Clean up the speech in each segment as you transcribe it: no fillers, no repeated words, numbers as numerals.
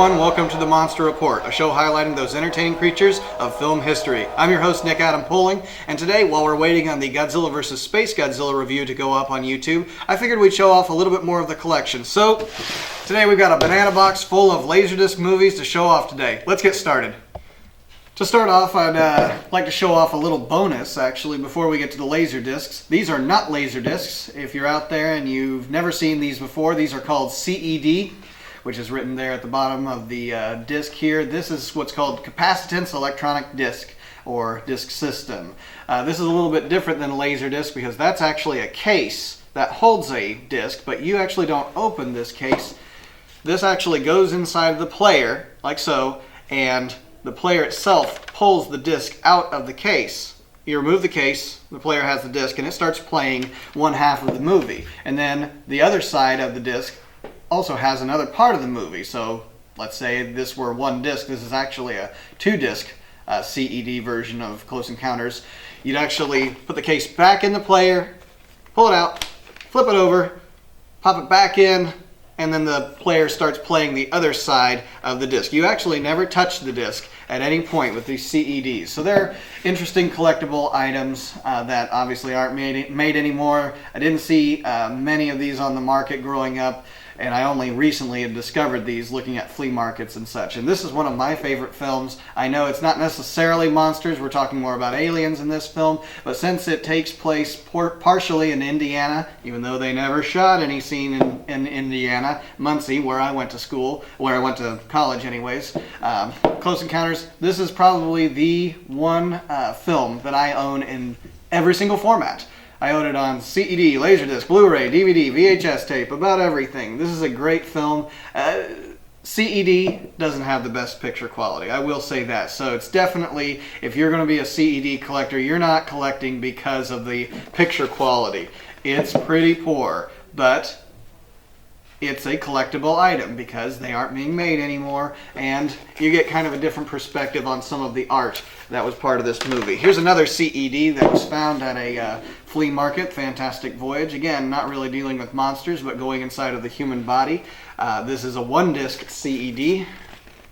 everyone, welcome to the Monster Report, a show highlighting those entertaining creatures of film history. I'm your host, Nick Adam Poling, and today, while we're waiting on the Godzilla vs. Space Godzilla review to go up on YouTube, I figured we'd show off a little bit more of the collection. So, today we've got a banana box full of Laserdisc movies to show off today. Let's get started. To start off, I'd like to show off a little bonus, actually, before we get to the Laserdiscs. These are not Laserdiscs. If you're out there and you've never seen these before, these are called CED, which is written there at the bottom of the disc here. This is what's called capacitance electronic disc, or disc system. This is a little bit different than a Laserdisc because that's actually a case that holds a disc, but you actually don't open this case. This actually goes inside the player, like so, and the player itself pulls the disc out of the case. You remove the case, the player has the disc, and it starts playing one half of the movie. And then the other side of the disc also has another part of the movie. So let's say this were one disc. This is actually a two-disc CED version of Close Encounters. You'd actually put the case back in the player, pull it out, flip it over, pop it back in, and then the player starts playing the other side of the disc. You actually never touch the disc at any point with these CEDs. So they're interesting collectible items that obviously aren't made anymore. I didn't see many of these on the market growing up, and I only recently had discovered these looking at flea markets and such. And this is one of my favorite films. I know it's not necessarily monsters, we're talking more about aliens in this film, but since it takes place partially in Indiana, even though they never shot any scene in Indiana, Muncie, where I went to school, where I went to college anyways, Close Encounters, this is probably the one film that I own in every single format. I own it on CED, Laserdisc, Blu-ray, DVD, VHS tape, about everything. This is a great film. CED doesn't have the best picture quality, I will say that. So it's definitely, if you're going to be a CED collector, you're not collecting because of the picture quality. It's pretty poor, but it's a collectible item because they aren't being made anymore, and you get kind of a different perspective on some of the art that was part of this movie. Here's another CED that was found at a flea market, Fantastic Voyage. Again, not really dealing with monsters, but going inside of the human body. This is a one-disc CED.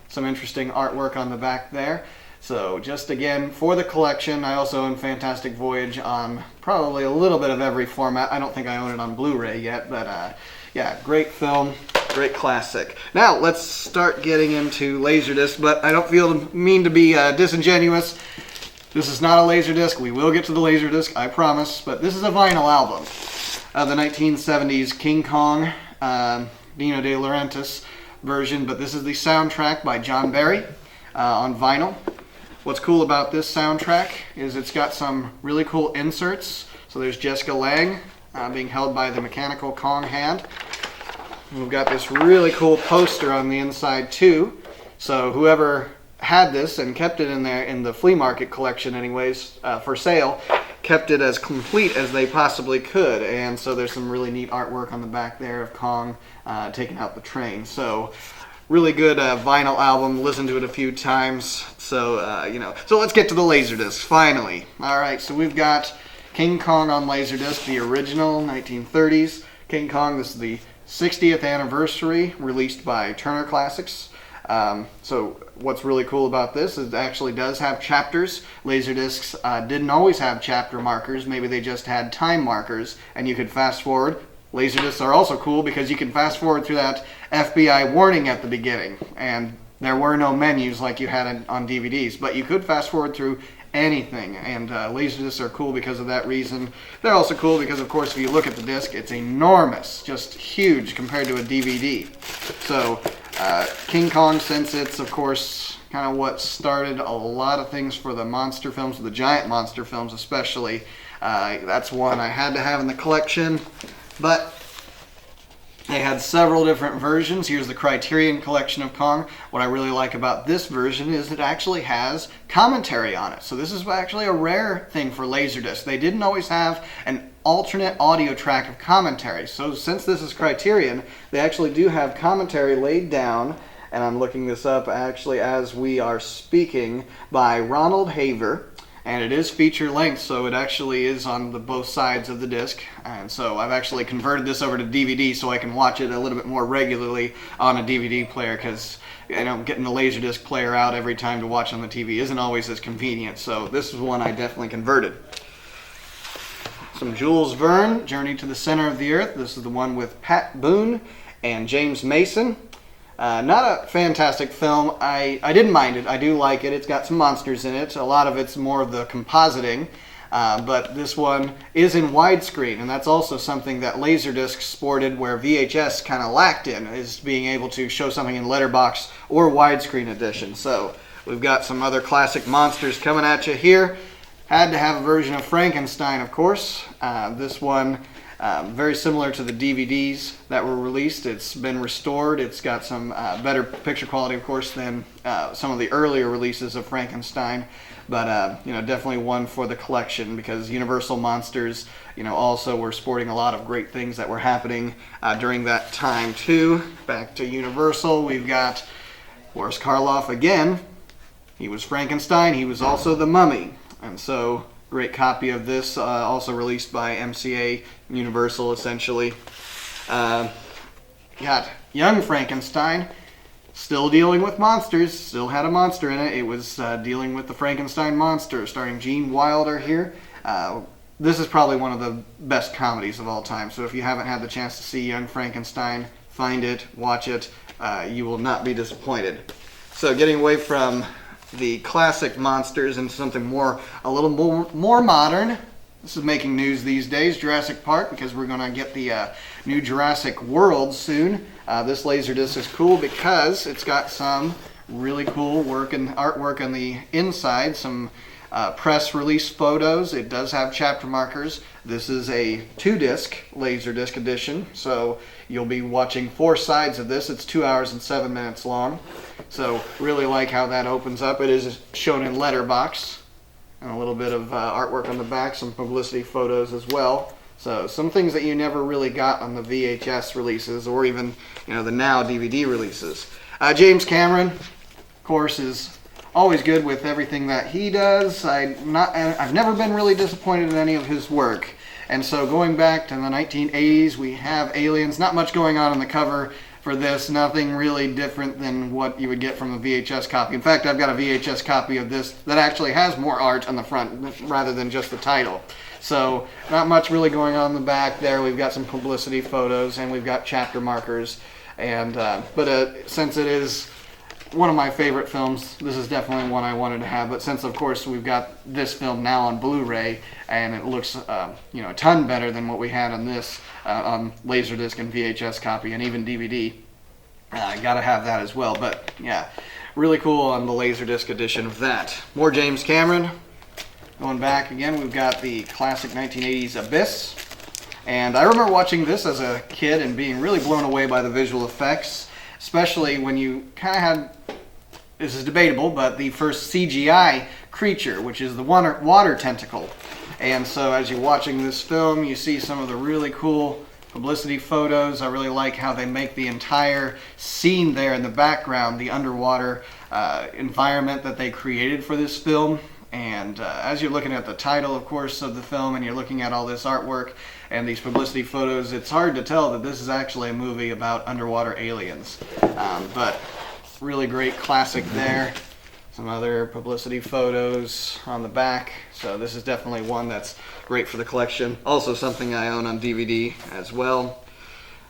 Some interesting artwork on the back there. So just again, for the collection, I also own Fantastic Voyage on probably a little bit of every format. I don't think I own it on Blu-ray yet, but yeah, great film, great classic. Now, let's start getting into Laserdisc, but I don't mean to be disingenuous. This is not a Laserdisc. We will get to the Laserdisc, I promise, but this is a vinyl album of the 1970s King Kong, Dino De Laurentiis version, but this is the soundtrack by John Barry on vinyl. What's cool about this soundtrack is it's got some really cool inserts. So there's Jessica Lange being held by the mechanical Kong hand. We've got this really cool poster on the inside too. So whoever had this and kept it in there in the flea market collection anyways for sale, kept it as complete as they possibly could. And so there's some really neat artwork on the back there of Kong taking out the train. So really good vinyl album, listened to it a few times. So, so let's get to the Laserdisc, finally. Alright, so we've got King Kong on Laserdisc, the original 1930s King Kong. This is the 60th anniversary, released by Turner Classics. So what's really cool about this is it actually does have chapters. Laserdiscs didn't always have chapter markers, maybe they just had time markers, and you could fast forward. Laserdiscs are also cool because you can fast forward through that FBI warning at the beginning, and there were no menus like you had on DVDs, but you could fast forward through anything, and Laserdiscs are cool because of that reason. They're also cool because, of course, if you look at the disc, it's enormous, just huge compared to a DVD. So King Kong, since it's, of course, kind of what started a lot of things for the monster films, the giant monster films especially, that's one I had to have in the collection. But they had several different versions. Here's the Criterion collection of Kong. What I really like about this version is it actually has commentary on it. So this is actually a rare thing for Laserdisc. They didn't always have an alternate audio track of commentary. So since this is Criterion, they actually do have commentary laid down, and I'm looking this up actually as we are speaking, by Ronald Haver. and it is feature length, so it actually is on both sides of the disc. And so I've actually converted this over to DVD so I can watch it a little bit more regularly on a DVD player, because getting the Laserdisc player out every time to watch on the TV isn't always as convenient. So this is one I definitely converted. Some Jules Verne, Journey to the Center of the Earth. This is the one with Pat Boone and James Mason. Not a fantastic film. I didn't mind it. I do like it. It's got some monsters in it. A lot of it's more of the compositing. But this one is in widescreen, and that's also something that Laserdisc sported where VHS kind of lacked in, is being able to show something in letterbox or widescreen edition. So we've got some other classic monsters coming at you here. Had to have a version of Frankenstein, of course. This one, very similar to the DVDs that were released. It's been restored. It's got some better picture quality, of course, than some of the earlier releases of Frankenstein. But definitely one for the collection, because Universal Monsters, also were sporting a lot of great things that were happening during that time too. Back to Universal, we've got Boris Karloff again. He was Frankenstein. He was also the Mummy, and so great copy of this, also released by MCA Universal, essentially. Got Young Frankenstein. Still dealing with monsters, still had a monster in it. It was dealing with the Frankenstein monster, starring Gene Wilder here. This is probably one of the best comedies of all time, so if you haven't had the chance to see Young Frankenstein, find it, watch it. You will not be disappointed. So getting away from the classic monsters into something a little more modern. This is making news these days, Jurassic Park, because we're going to get the new Jurassic World soon. This Laserdisc is cool because it's got some really cool artwork on the inside, some press release photos. It does have chapter markers. This is a 2-disc Laserdisc edition, so you'll be watching 4 sides of this. It's 2 hours and 7 minutes long. So really like how that opens up. It is shown in letterbox. And a little bit of artwork on the back, some publicity photos as well. So some things that you never really got on the VHS releases, or even the now DVD releases. James Cameron, of course, is always good with everything that he does. I've never been really disappointed in any of his work. And so going back to the 1980s, we have Aliens. Not much going on the cover for this, nothing really different than what you would get from a VHS copy. In fact, I've got a VHS copy of this that actually has more art on the front rather than just the title. So not much really going on in the back there. We've got some publicity photos and we've got chapter markers. And but since it is one of my favorite films, this is definitely one I wanted to have. But since, of course, we've got this film now on Blu-ray, and it looks a ton better than what we had on this on Laserdisc and VHS copy and even DVD. Gotta have that as well. But yeah, really cool on the Laserdisc edition of that. More James Cameron. Going back again, we've got the classic 1980s Abyss. And I remember watching this as a kid and being really blown away by the visual effects, especially when you kind of had, this is debatable, but the first CGI creature, which is the water tentacle. And so as you're watching this film, you see some of the really cool publicity photos. I really like how they make the entire scene there in the background, the underwater environment that they created for this film. And as you're looking at the title, of course, of the film, and you're looking at all this artwork and these publicity photos, it's hard to tell that this is actually a movie about underwater aliens. But really great classic there. Some other publicity photos on the back. So this is definitely one that's great for the collection. Also something I own on DVD as well.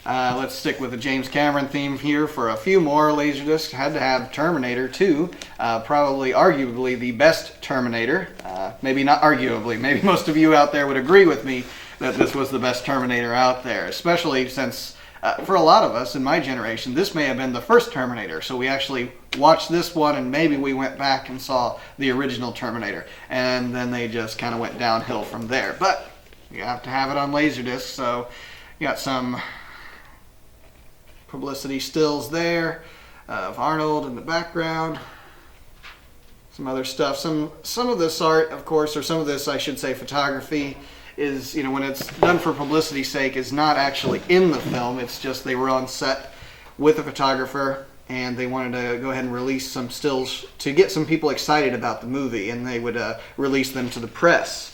Let's stick with the James Cameron theme here for a few more Laserdiscs. Had to have Terminator 2, probably arguably the best Terminator. Maybe not arguably, maybe most of you out there would agree with me that this was the best Terminator out there, especially since for a lot of us in my generation, this may have been the first Terminator. So we actually watched this one and maybe we went back and saw the original Terminator. And then they just kind of went downhill from there. But you have to have it on Laserdisc, so you got some publicity stills there of Arnold in the background. Some other stuff. Some of this art, of course, or some of this, I should say, photography is, when it's done for publicity's sake, is not actually in the film. It's just they were on set with a photographer and they wanted to go ahead and release some stills to get some people excited about the movie, and they would release them to the press.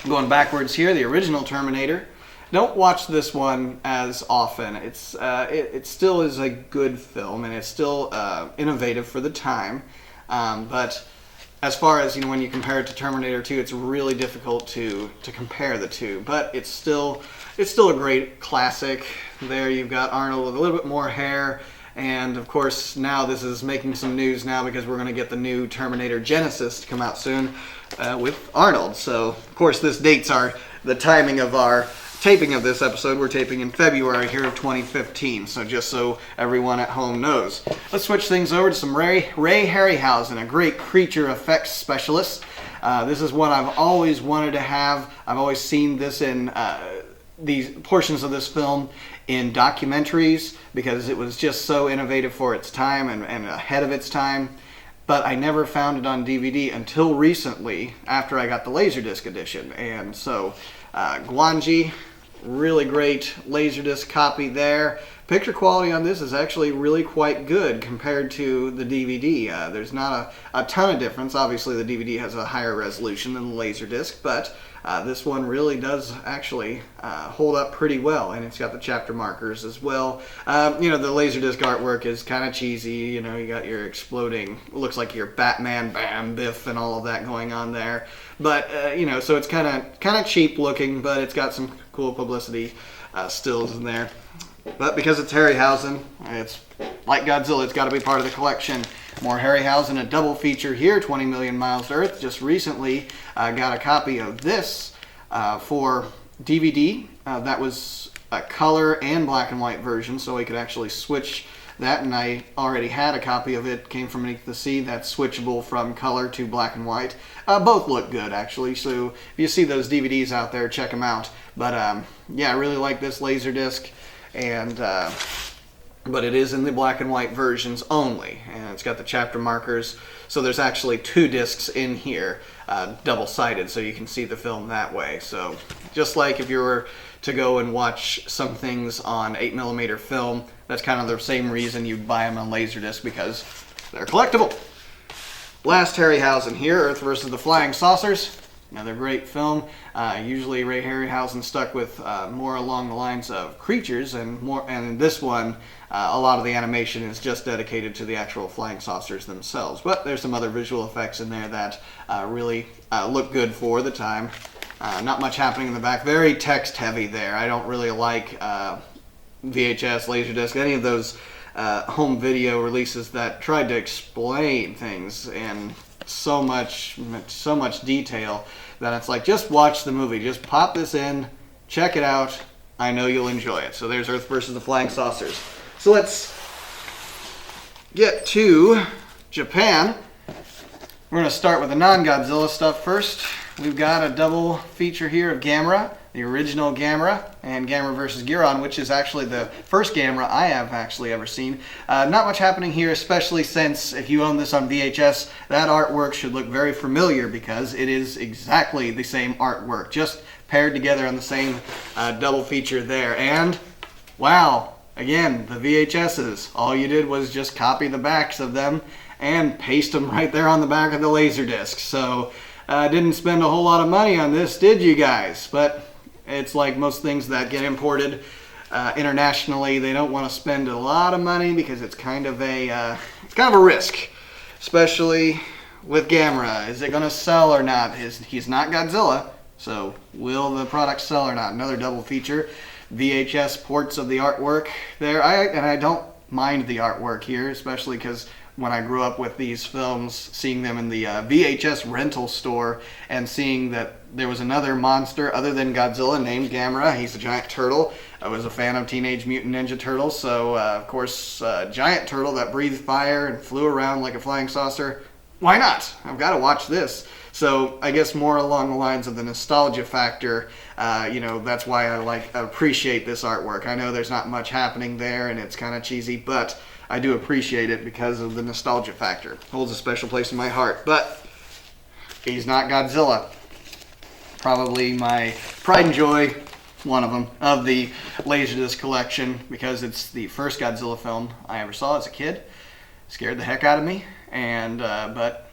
Going backwards here, the original Terminator. Don't watch this one as often. It still is a good film, and it's still innovative for the time. But as far as, when you compare it to Terminator 2, it's really difficult to compare the two. But it's still a great classic. There you've got Arnold with a little bit more hair. And of course, now this is making some news now because we're going to get the new Terminator Genesis to come out soon with Arnold. So, of course, this dates the timing of our taping of this episode. We're taping in February here of 2015, so just so everyone at home knows. Let's switch things over to some Ray Harryhausen, a great creature effects specialist. This is one I've always wanted to have. I've always seen this in these portions of this film in documentaries because it was just so innovative for its time and ahead of its time. But I never found it on DVD until recently after I got the Laserdisc edition. And so Guanji, really great Laserdisc copy there. Picture quality on this is actually really quite good compared to the DVD. There's not a ton of difference. Obviously the DVD has a higher resolution than the Laserdisc, but this one really does actually hold up pretty well, and it's got the chapter markers as well. The Laserdisc artwork is kind of cheesy. You got your exploding, looks like your Batman, Bam, Biff, and all of that going on there. But so it's kind of cheap looking, but it's got some cool publicity stills in there. But because it's Harryhausen, it's like Godzilla, it's got to be part of the collection. More Harryhausen, a double feature here, 20 Million Miles to Earth. Just recently got a copy of this for DVD. That was a color and black and white version, so we could actually switch that, and I already had a copy of it. Came from Beneath the Sea. That's switchable from color to black and white. Both look good, actually, so if you see those DVDs out there, check them out. But yeah, I really like this Laserdisc, and but it is in the black and white versions only, and it's got the chapter markers, so there's actually 2 discs in here, double-sided, so you can see the film that way. So just like if you were to go and watch some things on 8mm film, that's kind of the same reason you'd buy them on Laserdisc, because they're collectible. Last Harryhausen here, Earth vs. the Flying Saucers. Another great film. Usually Ray Harryhausen stuck with more along the lines of creatures, and in this one, a lot of the animation is just dedicated to the actual flying saucers themselves. But there's some other visual effects in there that really look good for the time. Not much happening in the back. Very text heavy there. I don't really like VHS, Laserdisc, any of those home video releases that tried to explain things in so much detail that it's like, just watch the movie. Just pop this in, check it out. I know you'll enjoy it. So there's Earth vs. the Flying Saucers. So let's get to Japan. We're going to start with the non-Godzilla stuff first. We've got a double feature here of Gamera, the original Gamera, and Gamera vs. Giron, which is actually the first Gamera I have actually ever seen. Not much happening here, especially since if you own this on VHS, that artwork should look very familiar because it is exactly the same artwork, just paired together on the same double feature there. And, wow, again, the VHSs, all you did was just copy the backs of them and paste them right there on the back of the Laserdisc. So, didn't spend a whole lot of money on this, did you guys? But it's like most things that get imported internationally. They don't want to spend a lot of money because it's kind of a risk, especially with Gamera. Is it going to sell or not? He's not Godzilla, so will the product sell or not? Another double feature, VHS ports of the artwork there. I don't mind the artwork here, especially because when I grew up with these films, seeing them in the VHS rental store and seeing that there was another monster other than Godzilla named Gamera. He's a giant turtle. I was a fan of Teenage Mutant Ninja Turtles, so of course, giant turtle that breathed fire and flew around like a flying saucer. Why not? I've got to watch this. So I guess more along the lines of the nostalgia factor, that's why I appreciate this artwork. I know there's not much happening there and it's kind of cheesy, but I do appreciate it because of the nostalgia factor. Holds a special place in my heart. But he's not Godzilla. Probably my pride and joy one of them, of the Laserdisc collection, because it's the first Godzilla film I ever saw as a kid. Scared the heck out of me, and but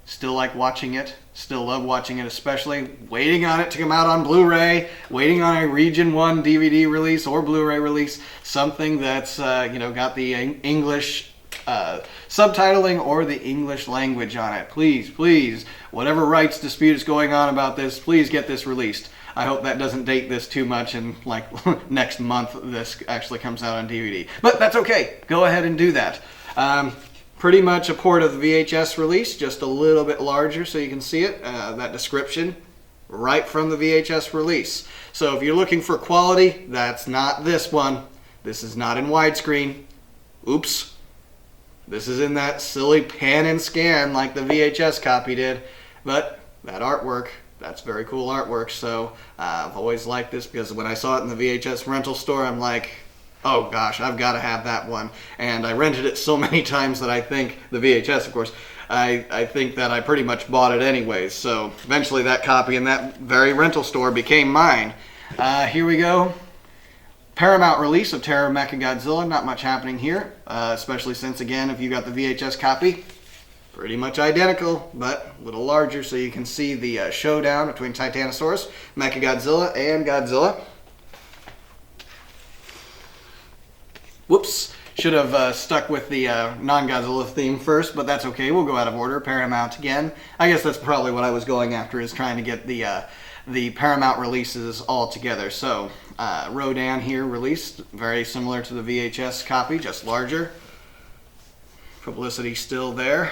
still like watching it, still love watching it, especially waiting on it to come out on Blu-ray, waiting on a Region 1 DVD release or Blu-ray release, something that's got the English subtitling or the English language on it. Please, please, whatever rights dispute is going on about this, please get this released. I hope that doesn't date this too much and like next month this actually comes out on DVD. But that's okay, go ahead and do that. Pretty much a port of the VHS release, just a little bit larger so you can see it, that description right from the VHS release. So if you're looking for quality, that's not this one. This is not in widescreen. Oops. This is in that silly pan and scan like the VHS copy did. But that artwork, that's very cool artwork. So I've always liked this because when I saw it in the VHS rental store, I'm like, oh gosh, I've got to have that one. And I rented it so many times that I think, the VHS of course, I think that I pretty much bought it anyways. So eventually that copy in that very rental store became mine. Here we go. Paramount release of Terror Mechagodzilla. Not much happening here, especially since, again, if you got the VHS copy, pretty much identical, but a little larger so you can see the showdown between Titanosaurus, Mechagodzilla, and Godzilla. Whoops, should have stuck with the non-Godzilla theme first, but that's okay, we'll go out of order. Paramount again. I guess that's probably what I was going after, is trying to get the Paramount releases all together. So, Rodan here released, very similar to the VHS copy, just larger. Publicity still there.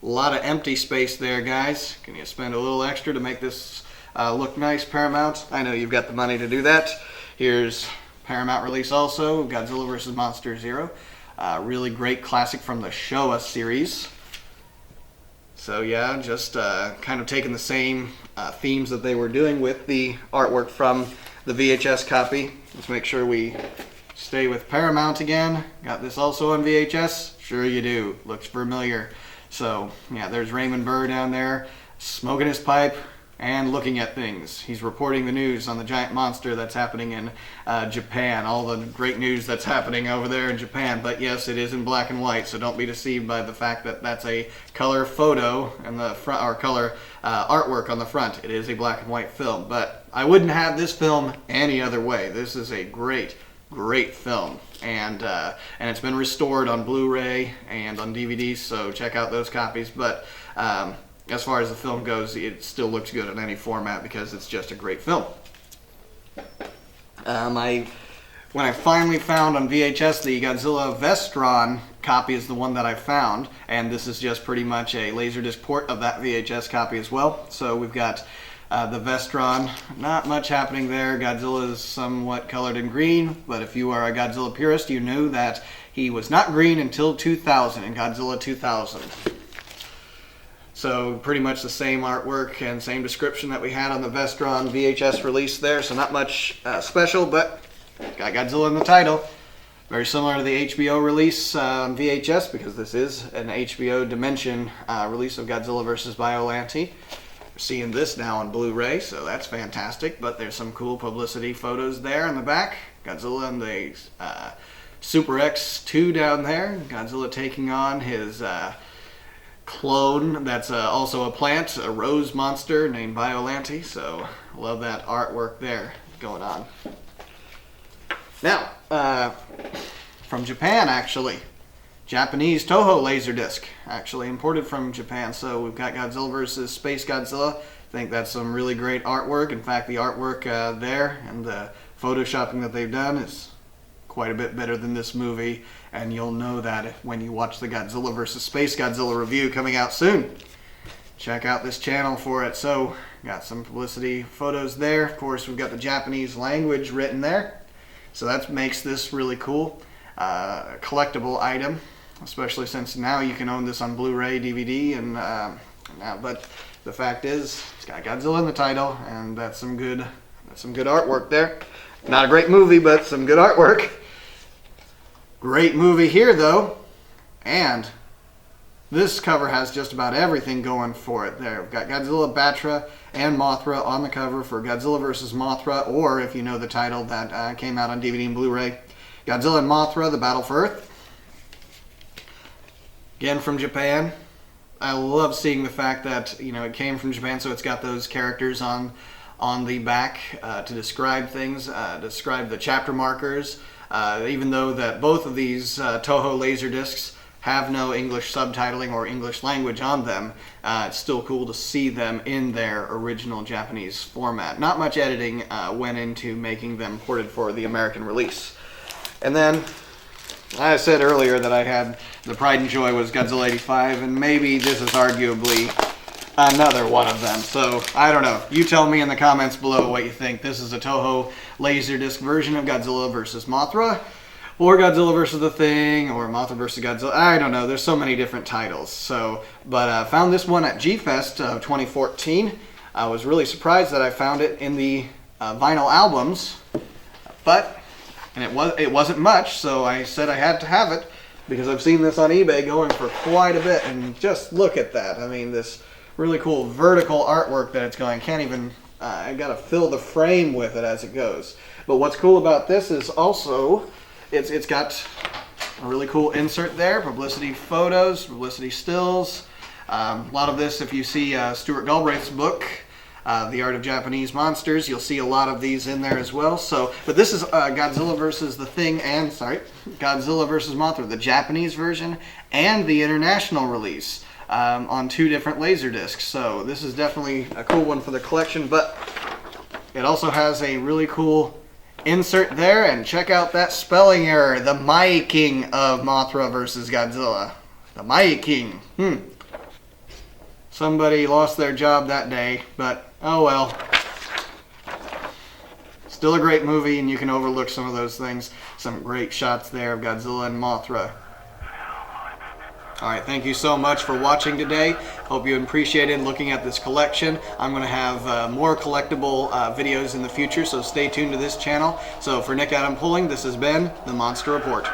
A lot of empty space there, guys. Can you spend a little extra to make this look nice, Paramount? I know you've got the money to do that. Here's Paramount release also, Godzilla vs. Monster Zero. Really great classic from the Showa series. So yeah, just kind of taking the same themes that they were doing with the artwork from the VHS copy. Let's make sure we stay with Paramount again. Got this also on VHS? Sure you do. Looks familiar. So yeah, there's Raymond Burr down there smoking his pipe and looking at things. He's reporting the news on the giant monster that's happening in Japan, all the great news that's happening over there in Japan. But yes, it is in black and white, so don't be deceived by the fact that that's a color photo in the front, or color artwork on the front. It is a black and white film, but I wouldn't have this film any other way. This is a great, great film, and it's been restored on Blu-ray and on DVD, so check out those copies. But as far as the film goes, it still looks good in any format because it's just a great film. When I finally found on VHS the Godzilla Vestron copy is the one that I found, and this is just pretty much a Laserdisc port of that VHS copy as well. So we've got the Vestron, not much happening there. Godzilla is somewhat colored in green, but if you are a Godzilla purist, you know that he was not green until 2000, in Godzilla 2000. So pretty much the same artwork and same description that we had on the Vestron VHS release there, so not much special, but got Godzilla in the title. Very similar to the HBO release on VHS, because this is an HBO Dimension release of Godzilla vs. Biollante. We're seeing this now on Blu-ray, so that's fantastic, but there's some cool publicity photos there in the back. Godzilla and the Super X2 down there. Godzilla taking on his clone that's also a plant, a rose monster named Biollante. So love that artwork there going on. Now, from Japan actually, Japanese Toho Laserdisc, actually imported from Japan. So we've got Godzilla vs. Space Godzilla. I think that's some really great artwork. In fact, the artwork there and the photoshopping that they've done is quite a bit better than this movie, and you'll know that when you watch the Godzilla vs. Space Godzilla review coming out soon. Check out this channel for it. So, got some publicity photos there. Of course, we've got the Japanese language written there, so that makes this really cool. A collectible item, especially since now you can own this on Blu-ray, DVD, and but the fact is, it's got Godzilla in the title, and that's some good artwork there. Not a great movie, but some good artwork. Great movie here, though, and this cover has just about everything going for it there. We've got Godzilla, Batra, and Mothra on the cover for Godzilla vs. Mothra, or if you know the title that came out on DVD and Blu-ray, Godzilla and Mothra, The Battle for Earth. Again from Japan. I love seeing the fact that, you know, it came from Japan, so it's got those characters on the back to describe things, describe the chapter markers. Even though that both of these Toho Laserdiscs have no English subtitling or English language on them, it's still cool to see them in their original Japanese format. Not much editing went into making them ported for the American release. And then, I said earlier that I had the pride and joy was Godzilla 85, and maybe this is arguably another one of them. So, I don't know. You tell me in the comments below what you think. This is a Toho Laserdisc version of Godzilla vs. Mothra, or Godzilla vs. the Thing, or Mothra vs. Godzilla. I don't know. There's so many different titles. So, but found this one at G-Fest of 2014. I was really surprised that I found it in the vinyl albums, and it wasn't much, so I said I had to have it because I've seen this on eBay going for quite a bit, and just look at that. I mean, this really cool vertical artwork that it's going. Can't even, I gotta fill the frame with it as it goes. But what's cool about this is also, it's got a really cool insert there, publicity photos, publicity stills. A lot of this, if you see Stuart Galbraith's book, The Art of Japanese Monsters, you'll see a lot of these in there as well. So, but this is Godzilla vs. the Thing and, Godzilla vs. Mothra, the Japanese version and the international release on 2 different Laserdiscs. So this is definitely a cool one for the collection, but it also has a really cool insert there, and check out that spelling error, the Mai King of Mothra vs. Godzilla. The Mai King. Somebody lost their job that day, but oh well. Still a great movie, and you can overlook some of those things. Some great shots there of Godzilla and Mothra. Alright, thank you so much for watching today. Hope you appreciated looking at this collection. I'm going to have more collectible videos in the future, so stay tuned to this channel. So for Nick Adam Pulling, this has been The Monster Report.